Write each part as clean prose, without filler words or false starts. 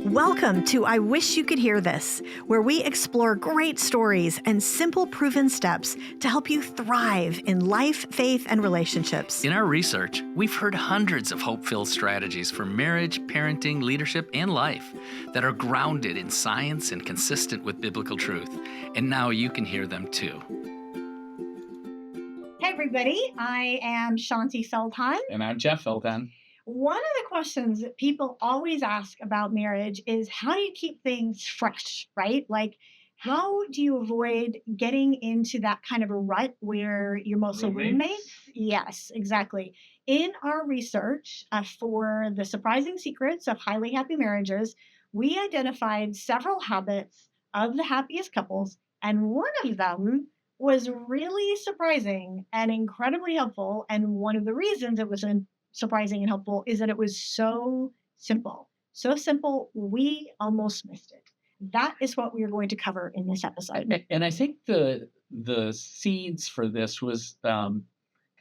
Welcome to I Wish You Could Hear This, where we explore great stories and simple proven steps to help you thrive in life, faith, and relationships. In our research, we've heard hundreds of hope-filled strategies for marriage, parenting, leadership, and life that are grounded in science and consistent with biblical truth. And now you can hear them too. Hey everybody, I am Shaunti Feldhahn. And I'm Jeff Feldhahn. One of the questions that people always ask about marriage is how do you keep things fresh, right? Like, how do you avoid getting into that kind of a rut where you're mostly roommates? Yes, exactly. In our research for the surprising secrets of highly happy marriages, we identified several habits of the happiest couples, and one of them was really surprising and incredibly helpful. And one of the reasons it was surprising and helpful is that it was so simple. So simple, we almost missed it. That is what we are going to cover in this episode. And I think the seeds for this was kind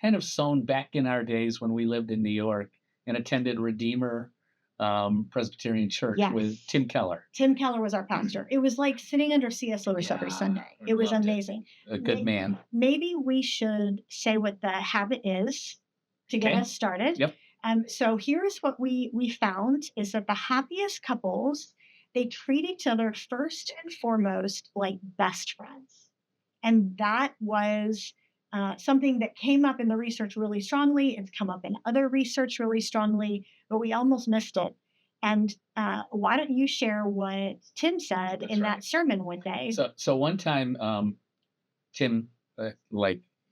of sown back in our days when we lived in New York and attended Redeemer Presbyterian Church with Tim Keller. Tim Keller was our pastor. It was like sitting under C.S. Lewis every Sunday. It was amazing. A good man. Maybe we should say what the habit is to get us started. Yep. So here's what we found is that the happiest couples, they treat each other first and foremost like best friends. And that was something that came up in the research really strongly. It's come up in other research really strongly, but we almost missed it. And why don't you share what Tim said that sermon one day? So one time, Tim,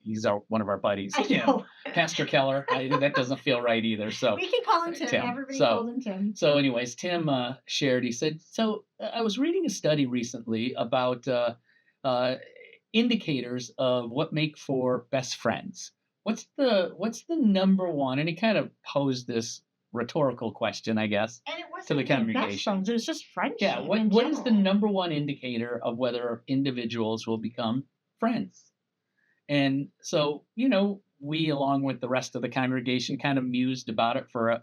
he's one of our buddies. Tim, Pastor Keller. That doesn't feel right either. So we can call him Tim. Everybody calls him Tim. So anyways, Tim shared, he said, I was reading a study recently about indicators of what make for best friends. What's the number one? And he kind of posed this rhetorical question, I guess, to the congregation. Best friends. It was just friendship. Yeah. What is the number one indicator of whether individuals will become friends? And so, we, along with the rest of the congregation, kind of mused about it for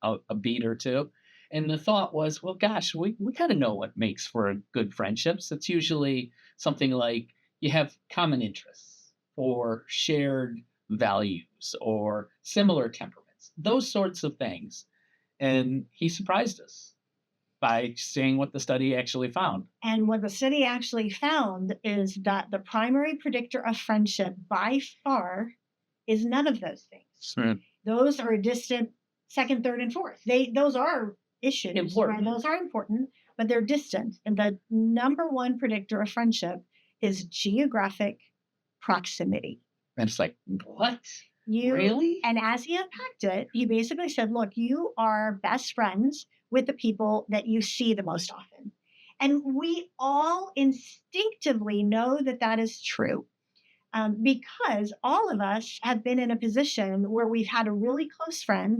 a beat or two. And the thought was, well, gosh, we kind of know what makes for good friendships. It's usually something like you have common interests or shared values or similar temperaments, those sorts of things. And he surprised us by saying what the study actually found. And what the study actually found is that the primary predictor of friendship by far is none of those things. Right. Those are distant second, third, and fourth. Those are issues. Important. Right? Those are important, but they're distant. And the number one predictor of friendship is geographic proximity. And it's like, what? Really? And as he unpacked it, he basically said, look, you are best friends with the people that you see the most often. And we all instinctively know that that is true because all of us have been in a position where we've had a really close friend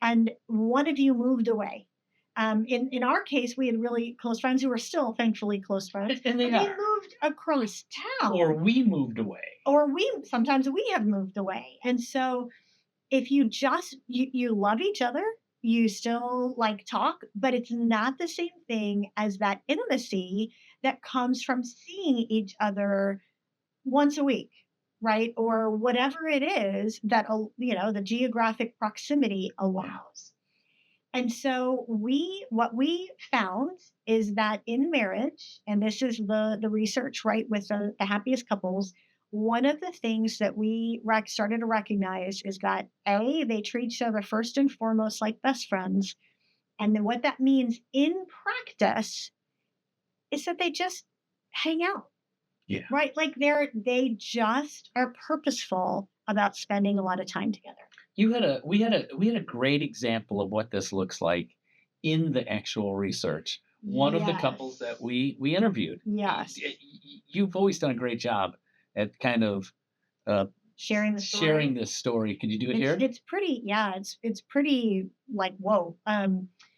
and one of you moved away. In our case, we had really close friends who were still thankfully close friends. And they moved across town. Or we moved away. Or sometimes we have moved away. And so if you you love each other, you still talk, but it's not the same thing as that intimacy that comes from seeing each other once a week, right? Or whatever it is that, the geographic proximity allows. And so what we found is that in marriage, and this is the research, right, with the happiest couples, one of the things that we started to recognize is that they treat each other first and foremost like best friends. And then what that means in practice is that they just hang out. Yeah. Right? They just are purposeful about spending a lot of time together. We had a great example of what this looks like in the actual research. One of the couples that we interviewed. Yes. You've always done a great job at kind of sharing this story. Could you do it here? It's pretty, it's pretty whoa.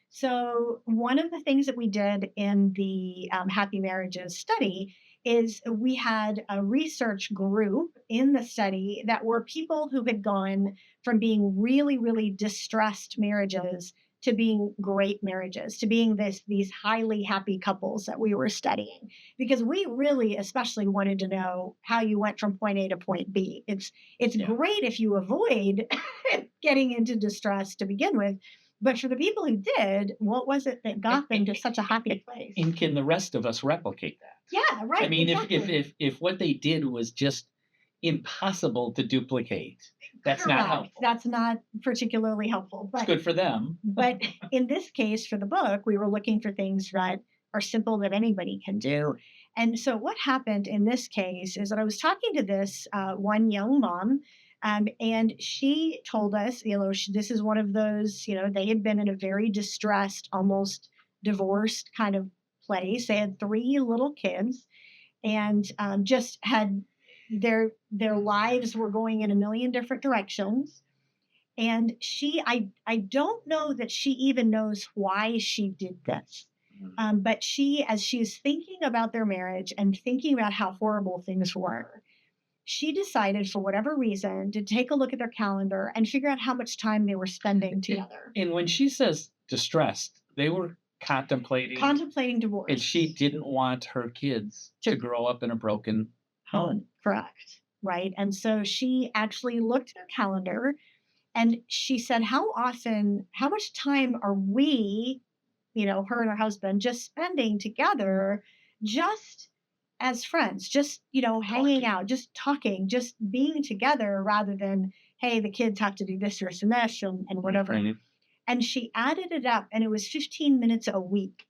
So one of the things that we did in the Happy Marriages study is we had a research group in the study that were people who had gone from being really, really distressed marriages to being great marriages, to being these highly happy couples that we were studying, because we really especially wanted to know how you went from point A to point B. It's Yeah. great if you avoid getting into distress to begin with, but for the people who did, what was it that got them to such a happy place? And can the rest of us replicate that? Yeah, right. I mean, exactly. if what they did was just impossible to duplicate, that's not Correct. helpful. That's not particularly helpful. It's But good for them. but in this case, for the book, we were looking for things that are simple that anybody can do. And so what happened in this case is that I was talking to this one young mom, and she told us, this is one of those, they had been in a very distressed, almost divorced kind of place. They had 3 little kids, and just had their lives were going in a million different directions. And I don't know that she even knows why she did this. But as she's thinking about their marriage and thinking about how horrible things were, she decided for whatever reason to take a look at their calendar and figure out how much time they were spending together. And when she says distressed, they were contemplating Divorce. and she didn't want her kids to grow up in a broken home. Correct. Right. And so she actually looked at her calendar and she said, how much time are we, her and her husband, just spending together, just as friends, just, hanging out, just talking, just being together rather than, hey, the kids have to do this or this and whatever. Right. And she added it up and it was 15 minutes a week.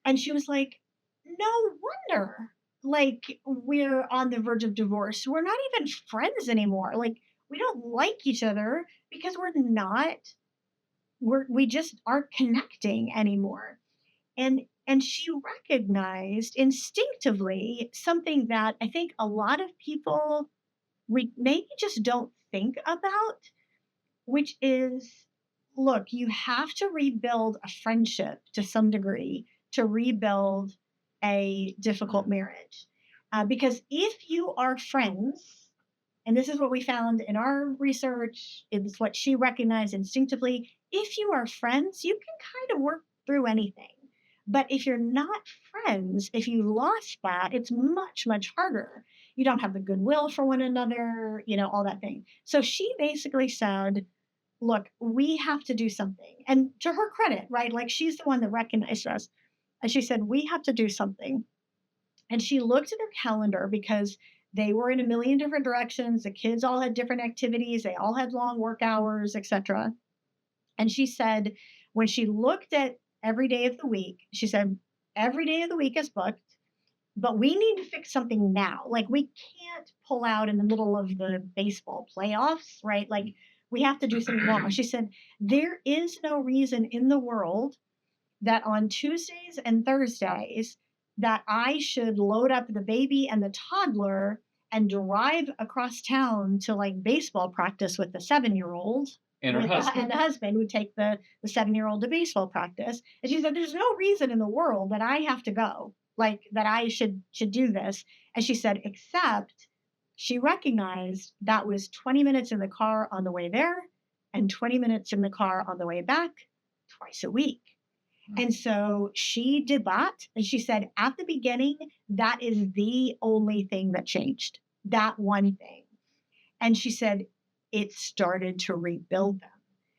And she was like, no wonder, like, we're on the verge of divorce. We're not even friends anymore. Like, we don't like each other because we just aren't connecting anymore. And she recognized instinctively something that I think a lot of people maybe just don't think about, which is, look, you have to rebuild a friendship to some degree to rebuild a difficult marriage. Because if you are friends, and this is what we found in our research, it's what she recognized instinctively, if you are friends, you can kind of work through anything. But if you're not friends, if you lost that, it's much, much harder. You don't have the goodwill for one another, all that thing. So she basically said, look, we have to do something. And to her credit, right? Like, she's the one that recognized us. And she said, we have to do something. And she looked at her calendar because they were in a million different directions. The kids all had different activities. They all had long work hours, etc. And she said, when she looked at every day of the week, she said, every day of the week is booked, but we need to fix something now. Like, we can't pull out in the middle of the baseball playoffs, right? Like, we have to do something now. She said, there is no reason in the world that on Tuesdays and Thursdays that I should load up the baby and the toddler and drive across town to like baseball practice with the 7-year-old. And her husband. And the husband would take the 7-year-old to baseball practice. And she said, there's no reason in the world that I have to go, like that I should do this. And she said, except she recognized that was 20 minutes in the car on the way there and 20 minutes in the car on the way back twice a week. And so she did that. And she said, at the beginning, that is the only thing that changed, that one thing. And she said, it started to rebuild them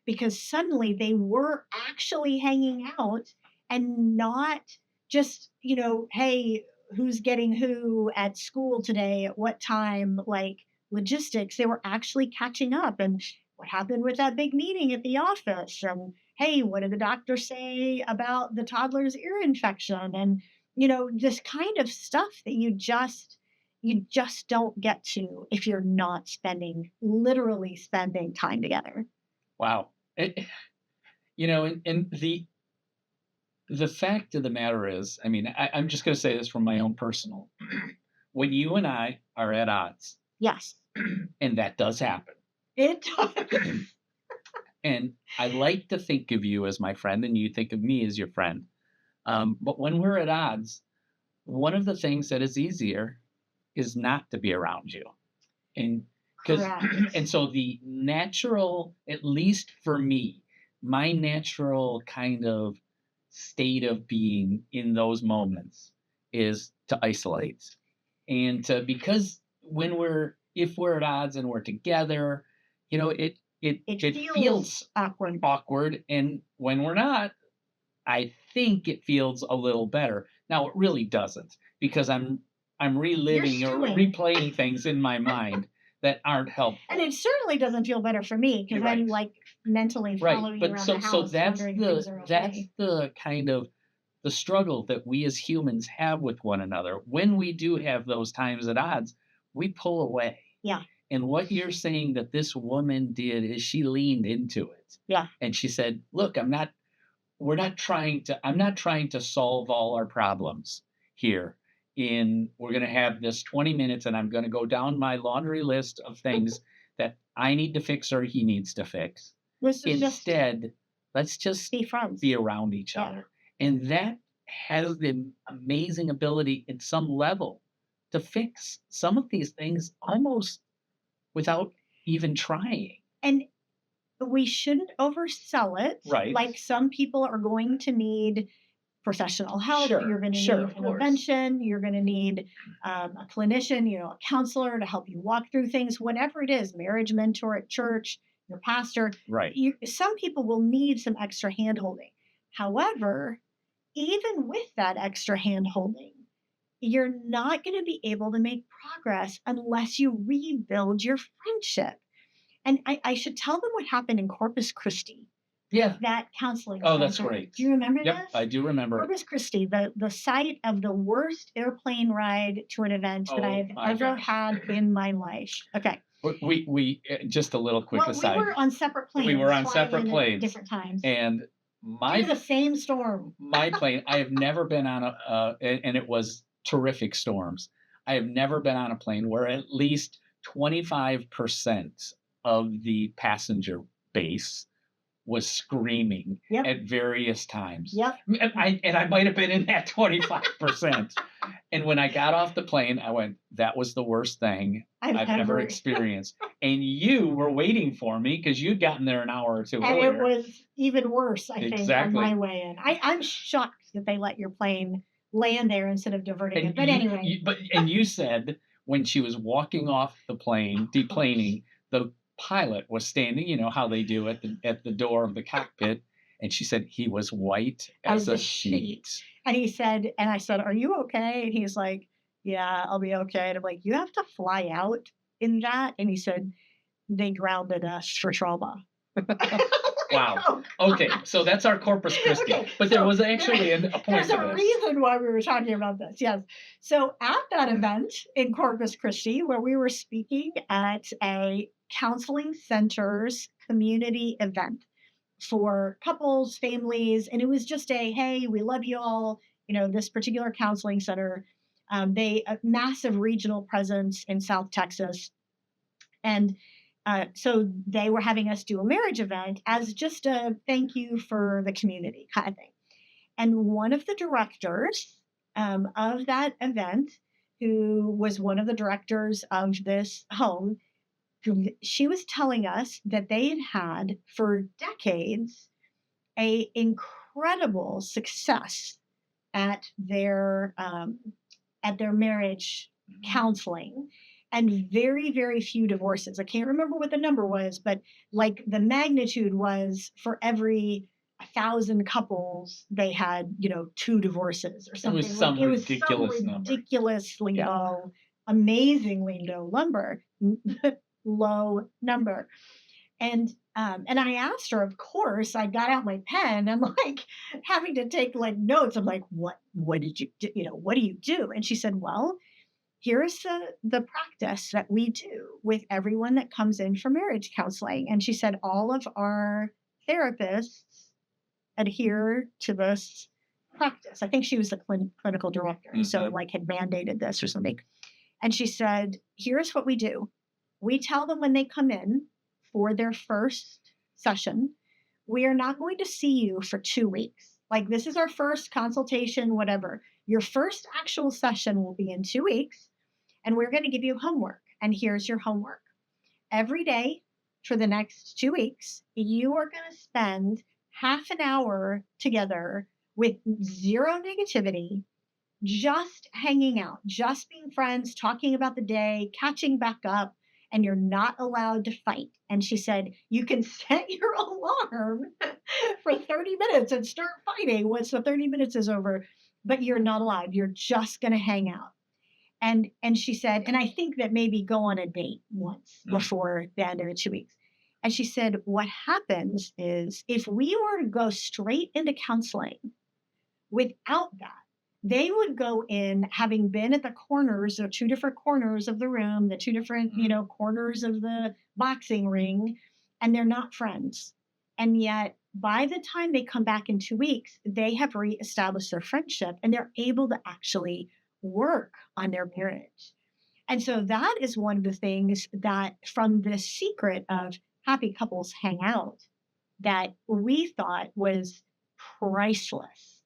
because suddenly they were actually hanging out and not just, hey, who's getting who at school today, at what time, like logistics. They were actually catching up. And what happened with that big meeting at the office? And hey, what did the doctor say about the toddler's ear infection? And, this kind of stuff that you just don't get to if you're not literally spending time together. Wow. And the fact of the matter is, I mean, I'm just going to say this from my own personal, when you and I are at odds. Yes. And that does happen. It does. And I like to think of you as my friend and you think of me as your friend. But when we're at odds, one of the things that is easier is not to be around you. And so the natural, at least for me, my natural kind of state of being in those moments is to isolate. And because if we're at odds and we're together, it It feels feels awkward. awkward. And when we're not, I think it feels a little better. Now it really doesn't, because I'm reliving or stewing. replaying things in my mind that aren't helpful. And it certainly doesn't feel better for me because You're right. I'm like mentally Right. following you But around so the so house, that's wondering if things the are that's okay. the kind of the struggle that we as humans have with one another. When we do have those times at odds, we pull away. Yeah. And what you're saying that this woman did is she leaned into it. Yeah. And she said, "Look, I'm not trying to solve all our problems here. We're going to have this 20 minutes and I'm going to go down my laundry list of things that I need to fix or he needs to fix. This is just Instead, let's just be friends. be around each Yeah. other." And that has the amazing ability at some level to fix some of these things almost without even trying. And we shouldn't oversell it. Right. Like some people are going to need professional help. Sure, You're going to sure, need of course. intervention. You're going to need a clinician, a counselor to help you walk through things, whatever it is, marriage mentor at church, your pastor. Right. Some people will need some extra hand-holding. However, even with that extra hand-holding, you're not going to be able to make progress unless you rebuild your friendship. And I should tell them what happened in Corpus Christi. Yeah. That counseling Oh, that's center. great. Do you remember Yep, this? I do remember it. Corpus Christi, the site of the worst airplane ride to an event that Oh, I've my ever gosh. had in my life. Okay. We just a little quick Well, aside. we were on separate planes. We were on flying separate in at planes. different times. And Due to the same storm. my plane, I have never been on and it was terrific storms. I have never been on a plane where at least 25% of the passenger base was screaming Yep. at various times. Yep. And I might have been in that 25%. And when I got off the plane, I went, that was the worst thing I've ever experienced. And you were waiting for me because you'd gotten there an hour or two And earlier. it was even worse, I think, Exactly. on my way in. I'm shocked that they let your plane land there instead of diverting it. But anyway. And you said when she was walking off the plane, deplaning, the pilot was standing, you know how they do at the door of the cockpit, and she said he was white as a sheet. And he said, and I said, "Are you okay?" And he's like, "Yeah, I'll be okay." And I'm like, "You have to fly out in that?" And he said, "They grounded us for trauma." Wow. Okay, so that's our Corpus Christi. Okay, but there was actually a point There's to a this. reason why we were talking about this. Yes. So at that event in Corpus Christi, where we were speaking at a counseling center's community event for couples, families, and it was just hey, we love you all. This particular counseling center, they a massive regional presence in South Texas, and so they were having us do a marriage event as just a thank you for the community kind of thing. And one of the directors of that event, who was one of the directors of this home, she was telling us that they had for decades a incredible success at their marriage counseling, and very, very few divorces. I can't remember what the number was, but like the magnitude was for every 1,000 couples, they had 2 divorces or something. It was ridiculous number. Ridiculously low, amazingly low number. And I asked her, of course, I got out my pen. I'm like having to take like notes. I'm like, what did you do? What do you do? And she said, well, here's the practice that we do with everyone that comes in for marriage counseling. And she said, all of our therapists adhere to this practice. I think she was the clinical director. Mm-hmm. So like had mandated this or something. And she said, here's what we do. We tell them when they come in for their first session, we are not going to see you for 2 weeks. Like this is our first consultation, whatever. Your first actual session will be in 2 weeks, and we're going to give you homework. And here's your homework. Every day for the next 2 weeks, you are going to spend half an hour together with zero negativity, just hanging out, just being friends, talking about the day, catching back up, and you're not allowed to fight. And she said, you can set your alarm for 30 minutes and start fighting once the 30 minutes is over, but you're not allowed. You're just going to hang out. And she said, and I think that maybe go on a date once before the end of the 2 weeks. And she said, what happens is if we were to go straight into counseling without that, they would go in having been at the corners, or 2 different corners of the room, the 2 different, corners of the boxing ring, and they're not friends. And yet by the time they come back in 2 weeks, they have reestablished their friendship and they're able to actually work on their marriage. And so that is one of the things that from the secret of happy couples hang out that we thought was priceless,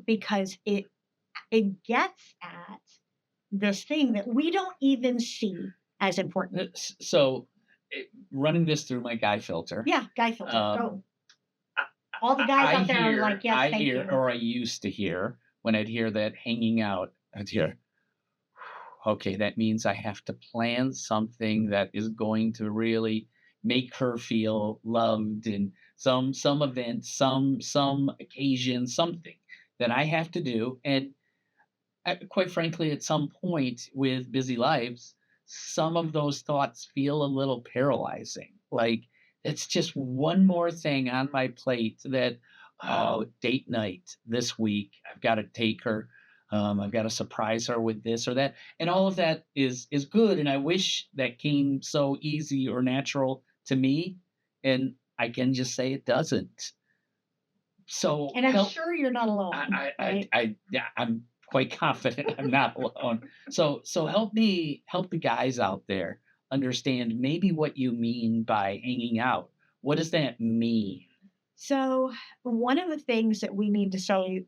because it gets at this thing that we don't even see as important. So running this through my guy filter. Yeah, guy filter. Go. All the guys out there are like, yes, thank you. Or I used to hear, when I'd hear that hanging out, I'd hear, okay, that means I have to plan something that is going to really make her feel loved, and some event, some occasion, something that I have to do. And quite frankly, at some point with busy lives, some of those thoughts feel a little paralyzing. Like, it's just one more thing on my plate that, date night this week, I've got to take her. I've got to surprise her with this or that. And all of that is good. And I wish that came so easy or natural to me. And I can just say it doesn't. So, and I'm sure you're not alone. I'm quite confident I'm not alone. So help the guys out there understand maybe what you mean by hanging out. What does that mean? So one of the things that we need to say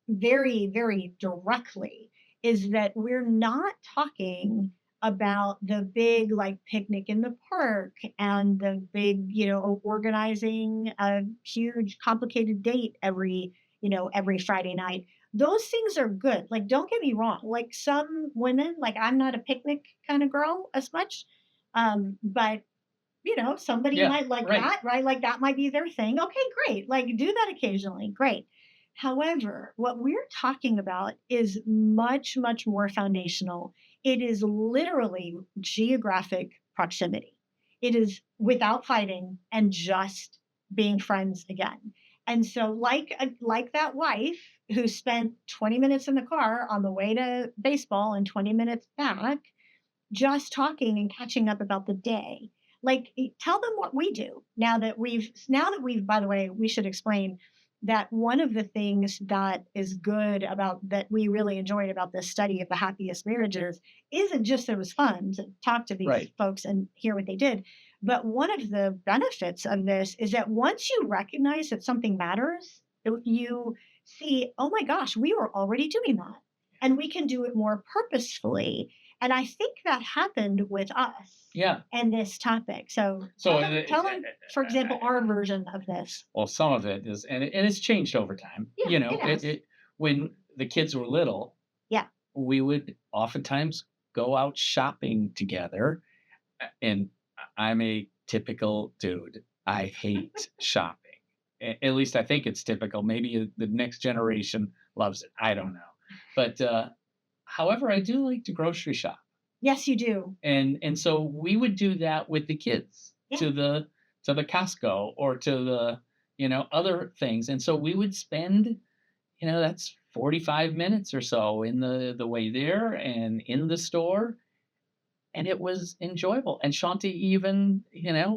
very, very directly is that we're not talking about the big like picnic in the park and the big, organizing a huge complicated date every Friday night. Those things are good. Like, don't get me wrong. Like some women, like I'm not a picnic kind of girl as much. But somebody might like that, right? Like that might be their thing. Okay, great. Like do that occasionally. Great. However, what we're talking about is much, much more foundational. It is literally geographic proximity. It is without fighting and just being friends again. And so like that wife who spent 20 minutes in the car on the way to baseball and 20 minutes back, just talking and catching up about the day. Like, tell them what we do now that we've, by the way, we should explain that one of the things that is good about that we really enjoyed about this study of the happiest marriages isn't just that it was fun to talk to these folks and hear what they did. But one of the benefits of this is that once you recognize that something matters, you see, oh my gosh, we were already doing that. And we can do it more purposefully. And I think that happened with us. Yeah. And this topic. So tell them, for example, our version of this. Well, some of it is, and it's changed over time. Yeah, when the kids were little, we would oftentimes go out shopping together. And I'm a typical dude. I hate shopping. At least I think it's typical. Maybe the next generation loves it. I don't know. But however, I do like to grocery shop. Yes, you do. And so we would do that with the kids to the Costco or to the other things. And so we would spend that's 45 minutes or so in the way there and in the store. And it was enjoyable. And Shaunti even,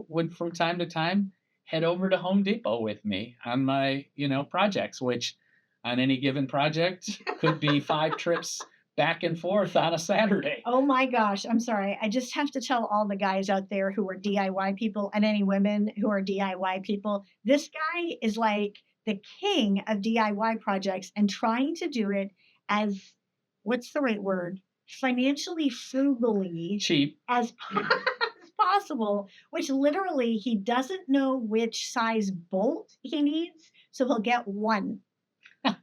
would from time to time head over to Home Depot with me on my, projects, which on any given project could be 5 trips back and forth on a Saturday. Oh my gosh. I'm sorry. I just have to tell all the guys out there who are DIY people and any women who are DIY people, this guy is like the king of DIY projects and trying to do it as, what's the right word? Financially frugally cheap as possible, which literally he doesn't know which size bolt he needs, so he'll get one. No,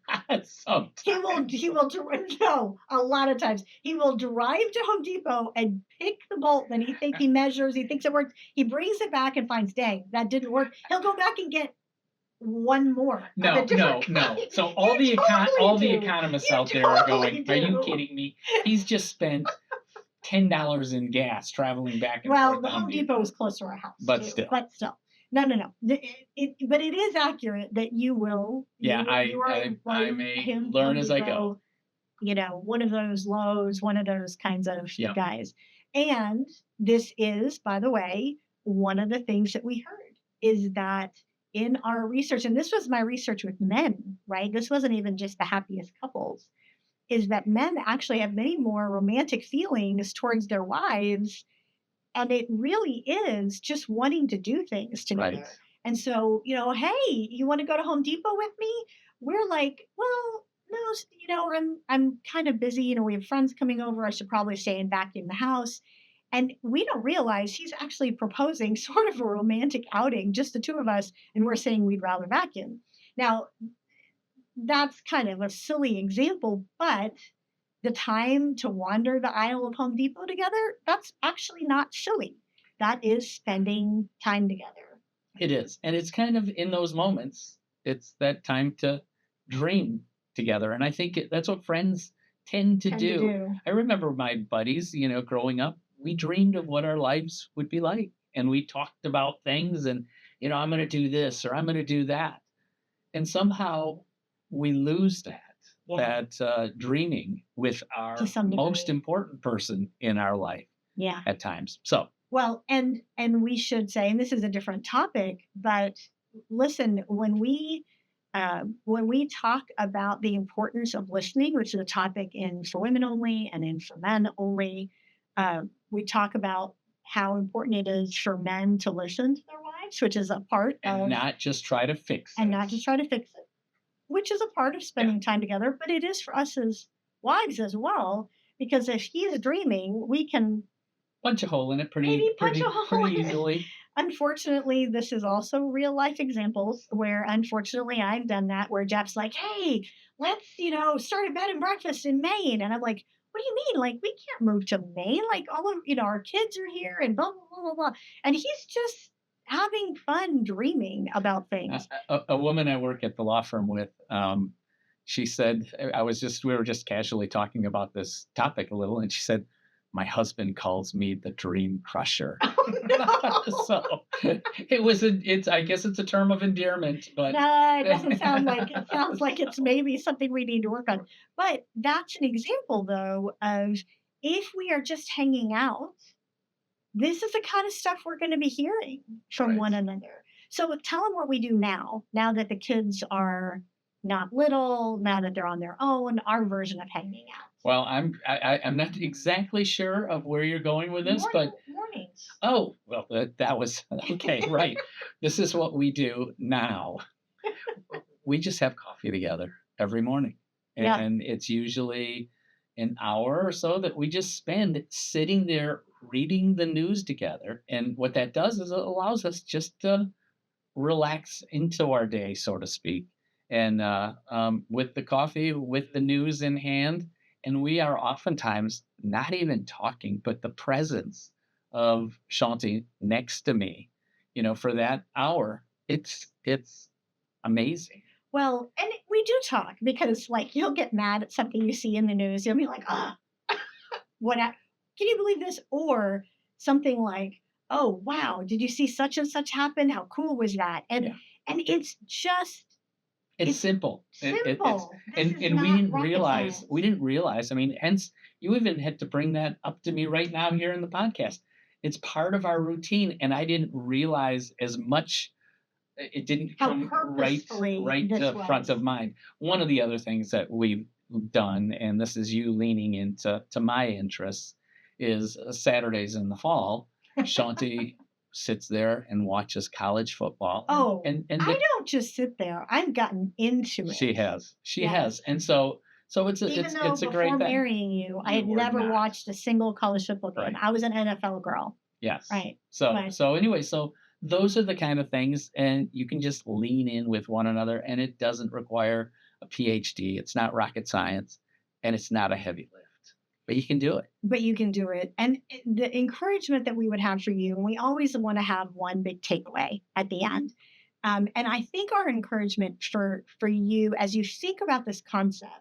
a lot of times he will drive to Home Depot and pick the bolt that he measures, he thinks it works. He brings it back and finds, dang, that didn't work. He'll go back and get one more. No. So all the economists out there are going, are you kidding me? He's just spent $10 in gas traveling back and forth. Well, the Home Depot is close to our house. But still. No. But it is accurate that you will. Yeah, I may learn as I go. One of those Lowe's, one of those kinds of guys. And this is, by the way, one of the things that we heard is that in our research, and this was my research with men, right? This wasn't even just the happiest couples, is that men actually have many more romantic feelings towards their wives. And it really is just wanting to do things together. Right. And so, hey, you want to go to Home Depot with me? We're like, well, no, I'm kind of busy. We have friends coming over. I should probably stay and vacuum the house. And we don't realize he's actually proposing sort of a romantic outing, just the two of us, and we're saying we'd rather vacuum. Now, that's kind of a silly example, but the time to wander the aisle of Home Depot together, that's actually not silly. That is spending time together. It is. And it's kind of in those moments, it's that time to dream together. And I think that's what friends tend to do. I remember my buddies, growing up, we dreamed of what our lives would be like. And we talked about things and, I'm going to do this or I'm going to do that. And somehow we lose that dreaming with our most important person in our life at times. So, well, and we should say, and this is a different topic, but listen, when we talk about the importance of listening, which is a topic for women only and in for men only, we talk about how important it is for men to listen to their wives, which is a part of not just try to fix it, which is a part of spending time together. But it is for us as wives as well, because if he's dreaming, we can punch a hole in it pretty easily. Unfortunately, this is also real life examples where unfortunately I've done that, where Jeff's like, hey, let's, start a bed and breakfast in Maine. And I'm like, what do you mean? Like, we can't move to Maine. Like, all of, our kids are here and blah, blah, blah, blah, blah. And he's just having fun dreaming about things. A woman I work at the law firm with, she said, we were just casually talking about this topic a little. And she said, my husband calls me the dream crusher. Oh, no. So I guess it's a term of endearment, but no, it doesn't sound like it. Sounds like it's maybe something we need to work on. But that's an example, though, of if we are just hanging out, this is the kind of stuff we're going to be hearing from one another. So tell them what we do now that the kids are not little, now that they're on their own, our version of hanging out. Well, I'm not exactly sure of where you're going with this, mornings. Oh, well, that was okay, right. This is what we do now. We just have coffee together every morning, and it's usually an hour or so that we just spend sitting there reading the news together. And what that does is it allows us just to relax into our day, so to speak, and with the coffee, with the news in hand. And we are oftentimes not even talking, but the presence of Shaunti next to me, for that hour, it's amazing. Well, and we do talk because, like, you'll get mad at something you see in the news. You'll be like, can you believe this? Or something like, oh, wow, did you see such and such happen? How cool was that? And it's just... It's simple. Simple. And we didn't realize. I mean, hence you even had to bring that up to me right now here in the podcast. It's part of our routine, and I didn't realize as much. It didn't come right to front of mind. One of the other things that we've done, and this is you leaning into my interests, is Saturdays in the fall. Shaunti sits there and watches college football. Oh, and I don't just sit there. I've gotten into it. She has. And so it's a great thing. Before marrying you, I had never watched a single college football game. Right. I was an NFL girl. Yes. Right. So Right. so anyway, so those are the kind of things, and you can just lean in with one another, and it doesn't require a PhD. It's not rocket science, and it's not a heavy lift, but you can do it. But you can do it. And the encouragement that we would have for you, and we always want to have one big takeaway at the end. And I think our encouragement for you as you think about this concept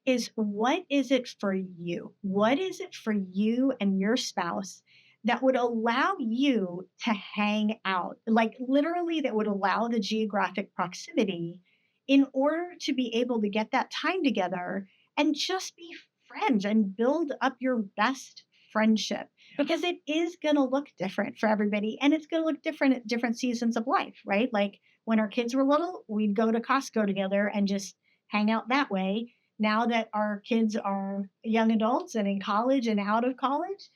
is, what is it for you? What is it for you and your spouse that would allow you to hang out? Like literally, that would allow the geographic proximity in order to be able to get that time together and just be friends and build up your best friendship, because it is going to look different for everybody, and it's going to look different at different seasons of life, right? Like when our kids were little, we'd go to Costco together and just hang out that way. Now that our kids are young adults and in college and out of college,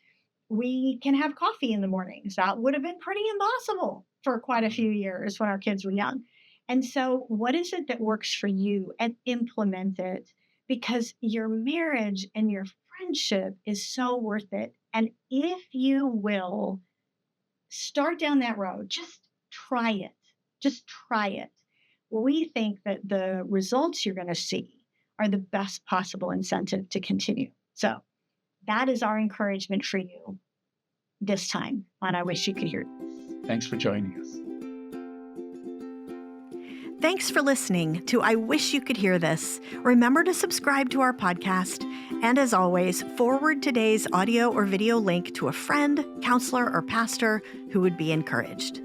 we can have coffee in the mornings. That would have been pretty impossible for quite a few years when our kids were young. And so, what is it that works for you, and implement it, because your marriage and your friendship is so worth it. And if you will start down that road, just try it. Just try it. We think that the results you're going to see are the best possible incentive to continue. So, that is our encouragement for you this time on I Wish You Could Hear This. Thanks for joining us. Thanks for listening to I Wish You Could Hear This. Remember to subscribe to our podcast. And as always, forward today's audio or video link to a friend, counselor, or pastor who would be encouraged.